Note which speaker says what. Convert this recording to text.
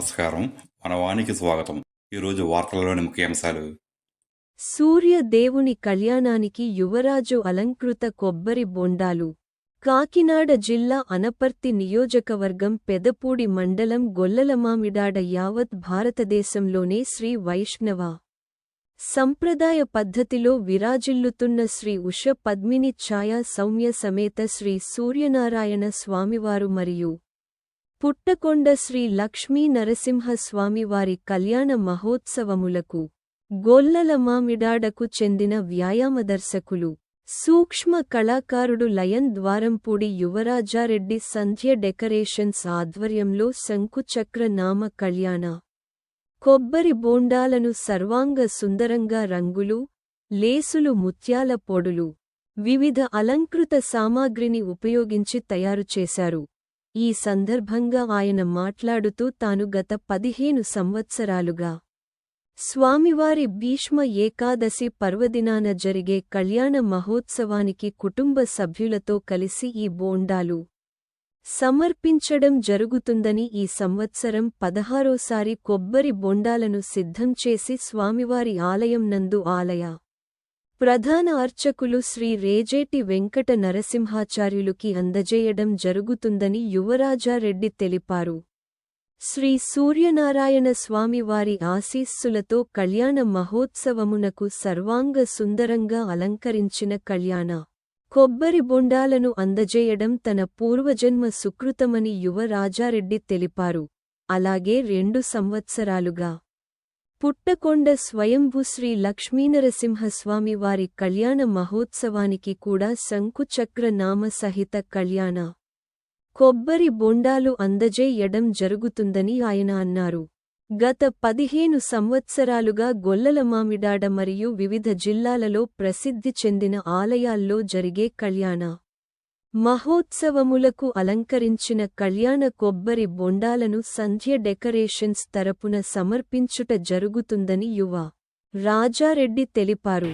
Speaker 1: నమస్కారం. మన వానికి స్వాగతం. ఈరోజు వార్తలలోని ముఖ్యాంశాలు.
Speaker 2: సూర్య దేవుని కళ్యాణానికి యువరాజు అలంకృత కొబ్బరి బొండాలు. కాకినాడ జిల్లా అనపర్తి నియోజకవర్గం పెదపూడి మండలం గొల్లలమామిడాడ యావత్ భారతదేశంలోనే శ్రీ వైష్ణవ సంప్రదాయ పద్ధతిలో విరాజిల్లుతున్న శ్రీ ఉష పద్మిని ఛాయా సౌమ్య సమేత శ్రీ సూర్యనారాయణ స్వామివారు మరియు పుట్టకొండ శ్రీ లక్ష్మీ నరసింహ స్వామివారి కళ్యాణ మహోత్సవములకు గొల్లలమామిడాడకు చెందిన వ్యాయామదర్శకులు, సూక్ష్మ కళాకారుడు లయన్ ద్వారంపూడి యువరాజారెడ్డి సంధ్య డెకరేషన్స్ ఆధ్వర్యంలో శంకుచక్ర నామ కళ్యాణ కొబ్బరి బోండాలను సర్వాంగ సుందరంగా రంగులు, లేసులు, ముత్యాల పొడులు, వివిధ అలంకృత సామాగ్రిని ఉపయోగించి తయారుచేశారు. ఈ సందర్భంగా ఆయన మాట్లాడుతూ తాను గత 15 సంవత్సరాలుగా స్వామివారి భీష్మ ఏకాదశి పర్వదినాన జరిగే కళ్యాణ మహోత్సవానికి కుటుంబ సభ్యులతో కలిసి ఈ బోండాలు సమర్పించడం జరుగుతుందని, ఈ సంవత్సరం 16సారి కొబ్బరి బొండాలను సిద్ధం చేసి స్వామివారి ఆలయం నందు ఆలయ ప్రధాన అర్చకులు శ్రీ రేజేటి వెంకట నరసింహాచార్యులుకి అందజేయడం జరుగుతుందని యువరాజారెడ్డి తెలిపారు. శ్రీ సూర్యనారాయణ స్వామివారి ఆశీస్సులతో కళ్యాణ మహోత్సవమునకు సర్వాంగ సుందరంగా అలంకరించిన కళ్యాణ కొబ్బరి బొండాలను అందజేయడం తన పూర్వజన్మ సుకృతమని యువరాజారెడ్డి తెలిపారు. అలాగే 2 సంవత్సరాలుగా పుట్టకొండ స్వయంభూ శ్రీ లక్ష్మీనరసింహస్వామివారి కళ్యాణ మహోత్సవానికి కూడా శంకుచక్ర నామ సహిత కళ్యాణ కొబ్బరి బొండాలు అందజేయడం జరుగుతుందని ఆయన అన్నారు. గత 15 సంవత్సరాలుగా గొల్లలమామిడాడ మరియు వివిధ జిల్లాలలో ప్రసిద్ధి చెందిన ఆలయాల్లో జరిగే కళ్యాణ మహోత్సవములకు అలంకరించిన కళ్యాణ కొబ్బరి బొండాలను సంధ్య డెకరేషన్స్ తరపున సమర్పించుట జరుగుతుందని యువ రాజారెడ్డి తెలిపారు.